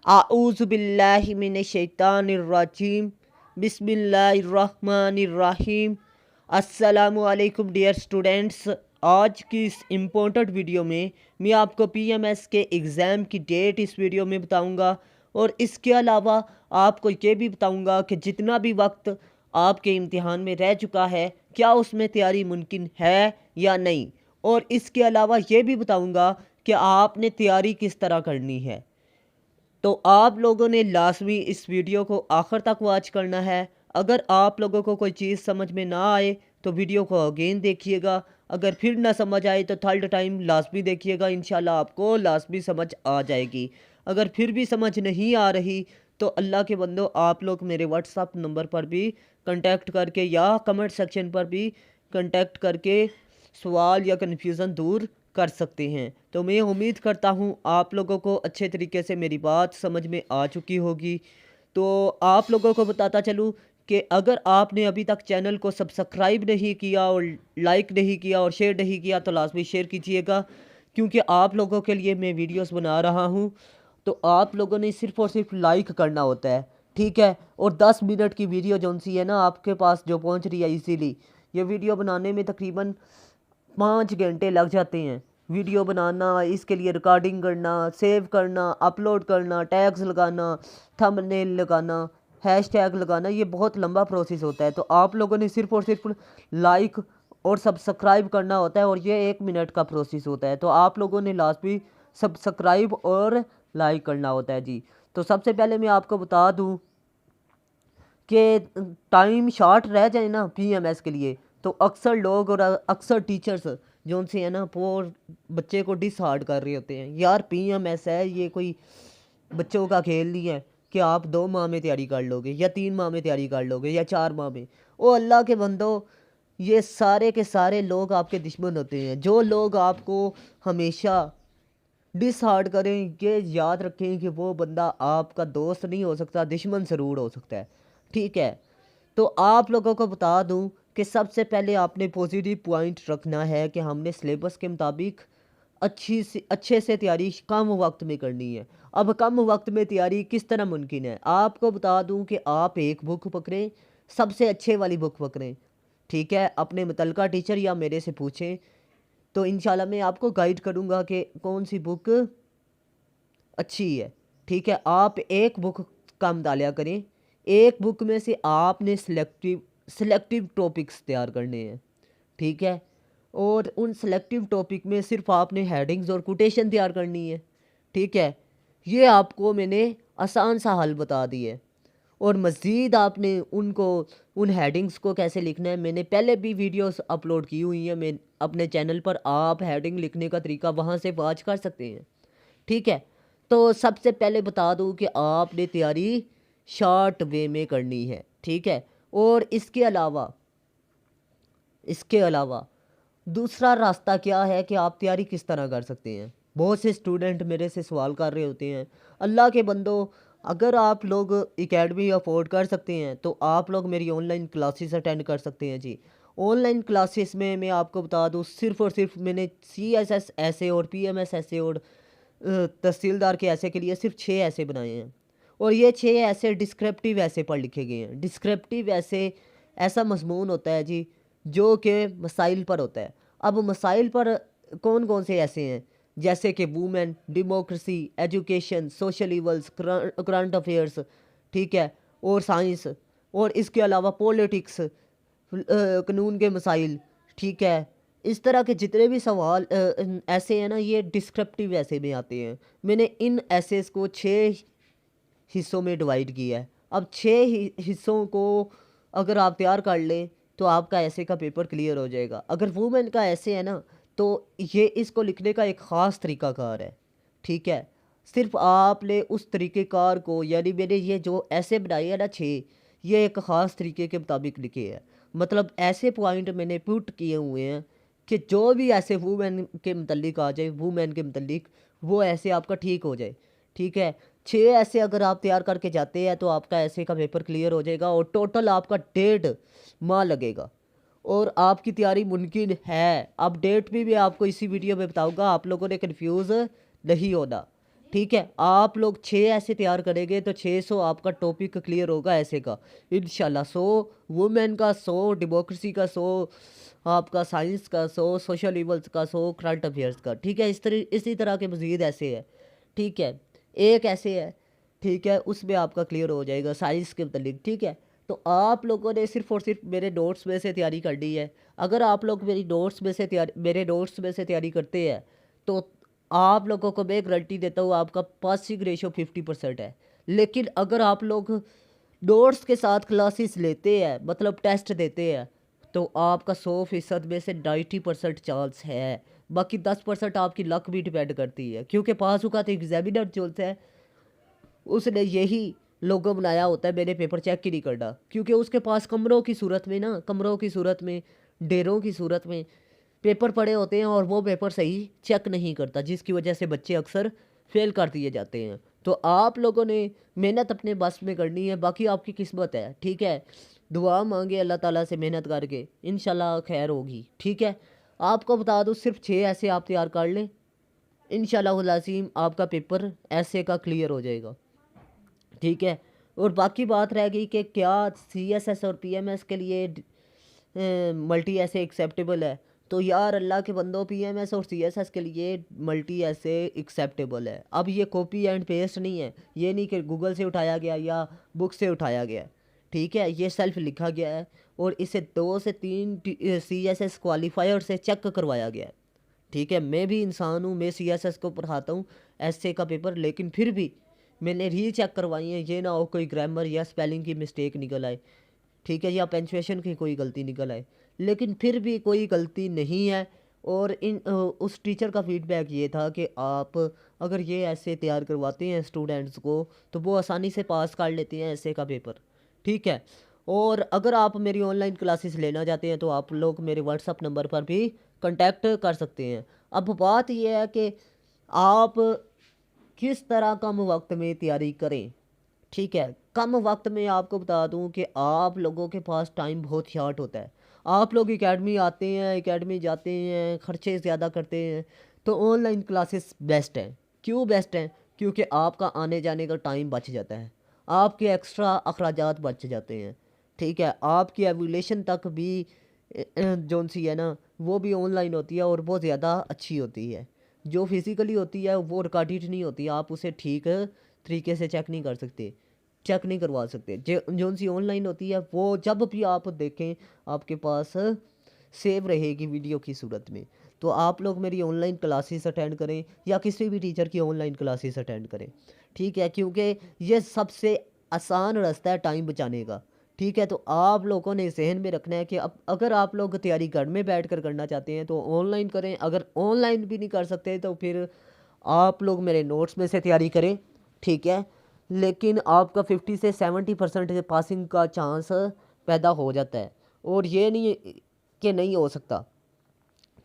आऊज़ु बिल्लाहि मिनश्शैतानिर्रजीम बिस्मिल्लाहिर्रहमानिर्रहीम। अस्सलामु अलैकुम डियर स्टूडेंट्स। आज की इस इम्पोर्टेंट वीडियो में मैं आपको पीएमएस के एग्ज़ाम की डेट इस वीडियो में बताऊंगा और इसके अलावा आपको ये भी बताऊंगा कि जितना भी वक्त आपके इम्तिहान में रह चुका है क्या उसमें तैयारी मुमकिन है या नहीं, और इसके अलावा ये भी बताऊंगा कि आपने तैयारी किस तरह करनी है। तो आप लोगों ने लाजमी इस वीडियो को आखिर तक वॉच करना है। अगर आप लोगों को कोई चीज़ समझ में ना आए तो वीडियो को अगेन देखिएगा। अगर फिर ना समझ आए तो थर्ड टाइम लाजमी देखिएगा, इंशाल्लाह आपको लाजमी समझ आ जाएगी। अगर फिर भी समझ नहीं आ रही तो अल्लाह के बंदो आप लोग मेरे व्हाट्सअप नंबर पर भी कांटेक्ट करके या कमेंट सेक्शन पर भी कांटेक्ट करके सवाल या कन्फ्यूज़न दूर कर सकते हैं। तो मैं उम्मीद करता हूँ आप लोगों को अच्छे तरीके से मेरी बात समझ में आ चुकी होगी। तो आप लोगों को बताता चलूँ कि अगर आपने अभी तक चैनल को सब्सक्राइब नहीं किया और लाइक नहीं किया और शेयर नहीं किया तो लाजमी शेयर कीजिएगा, क्योंकि आप लोगों के लिए मैं वीडियोस बना रहा हूँ। तो आप लोगों ने सिर्फ़ और सिर्फ लाइक करना होता है, ठीक है। और 10 मिनट की वीडियो जौन सी है ना आपके पास जो पहुँच रही है इजीली, ये वीडियो बनाने में तकरीबन 5 घंटे लग जाते हैं। वीडियो बनाना, इसके लिए रिकॉर्डिंग करना, सेव करना, अपलोड करना, टैग्स लगाना, थंबनेल लगाना, हैशटैग लगाना, ये बहुत लंबा प्रोसेस होता है। तो आप लोगों ने सिर्फ़ और सिर्फ लाइक और सब्सक्राइब करना होता है और ये 1 मिनट का प्रोसेस होता है। तो आप लोगों ने लाजमी सब्सक्राइब और लाइक करना होता है जी। तो सबसे पहले मैं आपको बता दूं कि टाइम शॉर्ट रह जाए ना पीएमएस के लिए तो अक्सर लोग और अक्सर टीचर्स जो उनसे है ना वो बच्चे को डिसहार्ड कर रहे होते हैं। यार पीएमएस है, ये कोई बच्चों का खेल नहीं है कि आप 2 माह में तैयारी कर लोगे या 3 माह में तैयारी कर लोगे या 4 माह में। ओ अल्लाह के बंदो, ये सारे के सारे लोग आपके दुश्मन होते हैं। जो लोग आपको हमेशा डिसहार्ड करें, ये याद रखें कि वो बंदा आपका दोस्त नहीं हो सकता, दुश्मन ज़रूर हो सकता है, ठीक है। तो आप लोगों को बता दूं कि सबसे पहले आपने पॉजिटिव पॉइंट रखना है कि हमने सिलेबस के मुताबिक अच्छे से तैयारी कम वक्त में करनी है। अब कम वक्त में तैयारी किस तरह मुमकिन है, आपको बता दूं कि आप एक बुक पकड़ें, सबसे अच्छे वाली बुक पकड़ें, ठीक है। अपने मुतलका टीचर या मेरे से पूछें तो इंशाल्लाह मैं आपको गाइड करूँगा कि कौन सी बुक अच्छी है, ठीक है। आप एक बुक का मुतालिया करें, एक बुक में से आपने सिलेक्टिव टॉपिक्स तैयार करने हैं, ठीक है। और उन सेलेक्टिव टॉपिक में सिर्फ आपने हेडिंग्स और कोटेशन तैयार करनी है, ठीक है। ये आपको मैंने आसान सा हल बता दिया है। और मज़ीद आपने उनको उन हेडिंग्स को कैसे लिखना है मैंने पहले भी वीडियोस अपलोड की हुई हैं मैं अपने चैनल पर। आप हेडिंग लिखने का तरीका वहाँ से वॉच कर सकते हैं, ठीक है। तो सबसे पहले बता दूँ कि आपने तैयारी शॉर्ट वे में करनी है, ठीक है। और इसके अलावा दूसरा रास्ता क्या है कि आप तैयारी किस तरह कर सकते हैं। बहुत से स्टूडेंट मेरे से सवाल कर रहे होते हैं। अल्लाह के बंदो, अगर आप लोग एकेडमी अफोर्ड कर सकते हैं तो आप लोग मेरी ऑनलाइन क्लासेस अटेंड कर सकते हैं जी। ऑनलाइन क्लासेस में मैं आपको बता दूं सिर्फ़ और सिर्फ मैंने सीएसएस ऐसे और पीएमएस ऐसे और तहसीलदार के ऐसे के लिए सिर्फ 6 ऐसे बनाए हैं। और ये 6 ऐसे डिस्क्रिप्टिव ऐसे पर लिखे गए हैं। डिस्क्रिप्टिव ऐसे ऐसा मजमून होता है जी जो कि मसाइल पर होता है। अब मसाइल पर कौन कौन से ऐसे हैं, जैसे कि women, democracy, education, social evils, current affairs, ठीक है, और साइंस, और इसके अलावा पॉलिटिक्स, कानून के मसाइल, ठीक है। इस तरह के जितने भी सवाल ऐसे हैं ना ये डिस्क्रिप्टिव ऐसे में आते हैं। मैंने इन ऐसेस को 6 हिस्सों में डिवाइड किया है। अब 6 हिस्सों को अगर आप तैयार कर लें तो आपका ऐसे का पेपर क्लियर हो जाएगा। अगर वुमेन का ऐसे है ना तो ये इसको लिखने का एक ख़ास तरीक़ाकार है, ठीक है। सिर्फ आपने उस तरीक़ेकार को, यानी मैंने ये जो ऐसे बनाए हैं ना 6, ये एक ख़ास तरीके के मुताबिक लिखे हैं। मतलब ऐसे पॉइंट मैंने पुट किए हुए हैं कि जो भी ऐसे वुमेन के मतलब आ जाए, वुमेन के मतलब वो ऐसे आपका ठीक हो जाए, ठीक है। 6 ऐसे अगर आप तैयार करके जाते हैं तो आपका ऐसे का पेपर क्लियर हो जाएगा और टोटल आपका 1.5 माह लगेगा और आपकी तैयारी मुमकिन है। अब डेट भी मैं आपको इसी वीडियो में बताऊंगा, आप लोगों ने कन्फ्यूज़ नहीं होना, ठीक है, आप लोग 6 ऐसे तैयार करेंगे तो 600 आपका टॉपिक क्लियर होगा ऐसे का इंशाल्लाह। 100 वुमेन का, 100 डेमोक्रेसी का, 100 आपका साइंस का, 100 सोशल इवल्स का, 100 करंट अफेयर्स का। ठीक है, इसी तरह के मज़ीद ऐसे है। ठीक है, एक ऐसे है, ठीक है, उसमें आपका क्लियर हो जाएगा साइंस के मतलब। ठीक है, तो आप लोगों ने सिर्फ और सिर्फ मेरे नोट्स में से तैयारी करनी है। अगर आप लोग मेरे नोट्स में से तैयारी करते हैं तो आप लोगों को मैं गारंटी देता हूँ आपका पासिंग रेशो 50% है। लेकिन अगर आप लोग नोट्स के साथ क्लासेस लेते हैं, मतलब टेस्ट देते हैं, तो आपका 100% में से 90% चांस है। बाकी 10% आपकी लक भी डिपेंड करती है, क्योंकि पास हुआ तो एग्जामिनर जो होता है उसने यही लोगो बनाया होता है, मैंने पेपर चेक ही नहीं करना, क्योंकि उसके पास कमरों की सूरत में, डेरों की सूरत में पेपर पड़े होते हैं और वो पेपर सही चेक नहीं करता, जिसकी वजह से बच्चे अक्सर फेल कर दिए जाते हैं। तो आप लोगों ने मेहनत अपने बस में करनी है, बाकी आपकी किस्मत है। ठीक है, दुआ मांगे अल्लाह ताला से मेहनत करके, इंशाल्लाह खैर होगी। ठीक है, आपको बता दूँ सिर्फ 6 ऐसे आप तैयार कर लें, इंशाल्लाह लाज़िम आपका पेपर ऐसे का क्लियर हो जाएगा। ठीक है, और बाकी बात रह गई कि क्या CSS और PMS के लिए मल्टी ऐसे एक्सेप्टेबल है। तो यार अल्लाह के बंदो, PMS और CSS के लिए मल्टी ऐसे एक्सेप्टेबल है। अब ये कॉपी एंड पेस्ट नहीं है, ये नहीं कि गूगल से उठाया गया या बुक से उठाया गया। ठीक है, ये सेल्फ लिखा गया है और इसे 2 से 3 CSS क्वालिफायर से चेक करवाया गया है। ठीक है, मैं भी इंसान हूँ, मैं CSS को पढ़ाता हूँ ऐसे का पेपर, लेकिन फिर भी मैंने रीचेक करवाई है, ये ना हो कोई ग्रामर या स्पेलिंग की मिस्टेक निकल आए। ठीक है, या पंचुएशन की कोई गलती निकल आए, लेकिन फिर भी कोई गलती नहीं है। और उस टीचर का फीडबैक ये था कि आप अगर ये ऐसे तैयार करवाते हैं स्टूडेंट्स को तो वो आसानी से पास कर लेते हैं ऐसे का पेपर। ठीक है, और अगर आप मेरी ऑनलाइन क्लासेस लेना चाहते हैं तो आप लोग मेरे व्हाट्सअप नंबर पर भी कांटेक्ट कर सकते हैं। अब बात यह है कि आप किस तरह कम वक्त में तैयारी करें। ठीक है, कम वक्त में आपको बता दूं कि आप लोगों के पास टाइम बहुत शार्ट होता है। आप लोग एकेडमी आते हैं, एकेडमी जाते हैं, खर्चे ज़्यादा करते हैं, तो ऑनलाइन क्लासेस बेस्ट हैं। क्यों बेस्ट हैं? क्योंकि आपका आने जाने का टाइम बच जाता है, आपके एक्स्ट्रा अखराजात बच जाते हैं। ठीक है, आपकी एवुलेशन तक भी जोन सी है ना, वो भी ऑनलाइन होती है और वो ज़्यादा अच्छी होती है। जो फिज़िकली होती है वो रिकॉर्डेड नहीं होती, आप उसे ठीक तरीके से चेक नहीं कर सकते, चेक नहीं करवा सकते। जो सी ऑनलाइन होती है वो जब भी आप देखें आपके पास सेव रहेगी वीडियो की सूरत में। तो आप लोग मेरी ऑनलाइन क्लासेस अटेंड करें या किसी भी टीचर की ऑनलाइन क्लासेस अटेंड करें। ठीक है, क्योंकि ये सबसे आसान रास्ता है टाइम बचाने का। ठीक है, तो आप लोगों ने जहन में रखना है कि अब अगर आप लोग तैयारी घर में बैठ कर करना चाहते हैं तो ऑनलाइन करें, अगर ऑनलाइन भी नहीं कर सकते तो फिर आप लोग मेरे नोट्स में से तैयारी करें। ठीक है, लेकिन आपका 50 से 70% पासिंग का चांस पैदा हो जाता है, और ये नहीं कि नहीं हो सकता।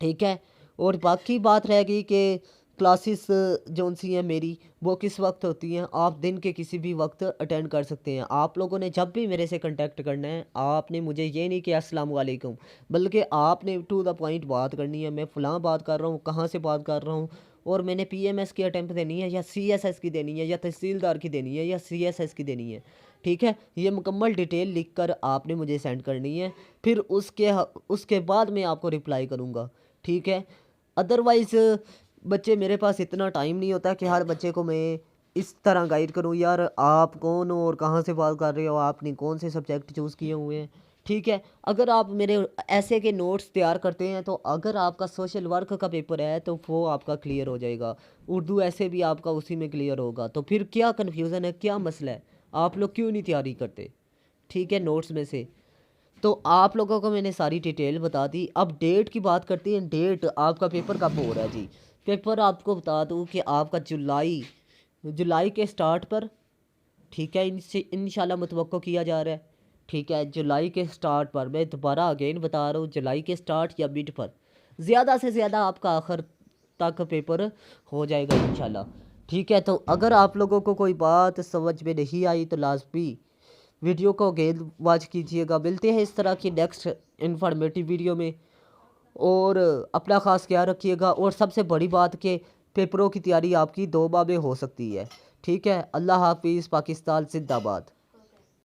ठीक है, और बाकी बात रह गई कि क्लासेस जोन सी हैं मेरी वो किस वक्त होती हैं। आप दिन के किसी भी वक्त अटेंड कर सकते हैं। आप लोगों ने जब भी मेरे से कांटेक्ट करना है, आपने मुझे ये नहीं कि अस्सलाम वालेकुम, बल्कि आपने टू द पॉइंट बात करनी है। मैं फ़लाँ बात कर रहा हूँ, कहाँ से बात कर रहा हूँ, और मैंने PMS की अटैम्प्ट देनी है या CSS की देनी है या तहसीलदार की देनी है या CSS की देनी है। ठीक है, ये मुकम्मल डिटेल लिख कर आपने मुझे सेंड करनी है, फिर उसके बाद मैं आपको रिप्लाई करूँगा। ठीक है, अदरवाइज़ बच्चे, मेरे पास इतना टाइम नहीं होता कि हर बच्चे को मैं इस तरह गाइड करूँ। यार आप कौन हो और कहाँ से बात कर रहे हो, आपने कौन से सब्जेक्ट चूज़ किए हुए हैं। ठीक है, अगर आप मेरे ऐसे के नोट्स तैयार करते हैं तो अगर आपका सोशल वर्क का पेपर है तो वो आपका क्लियर हो जाएगा, उर्दू ऐसे भी आपका उसी में क्लियर होगा। तो फिर क्या कन्फ्यूज़न है, क्या मसला है, आप लोग क्यों नहीं तैयारी करते? ठीक है, नोट्स में से तो आप लोगों को मैंने सारी डिटेल बता दी। अब डेट की बात करते हैं। डेट आपका पेपर कब हो रहा है जी? पेपर आपको बता दूं कि आपका जुलाई के स्टार्ट पर, ठीक है, इनसे इंशाल्लाह मुतवक्को किया जा रहा है। ठीक है, जुलाई के स्टार्ट पर, मैं दोबारा अगेन बता रहा हूँ, जुलाई के स्टार्ट या मिड पर, ज़्यादा से ज़्यादा आपका आखिर तक पेपर हो जाएगा इंशाल्लाह। ठीक है, तो अगर आप लोगों को कोई बात समझ में नहीं आई तो लाजमी वीडियो को अगेन वॉच कीजिएगा। मिलते हैं इस तरह की नेक्स्ट इन्फॉर्मेटिव वीडियो में, और अपना ख़ास ख्याल रखिएगा। और सबसे बड़ी बात कि पेपरों की तैयारी आपकी 2 माह में हो सकती है। ठीक है, अल्लाह हाफिज़, पाकिस्तान जिंदाबाद।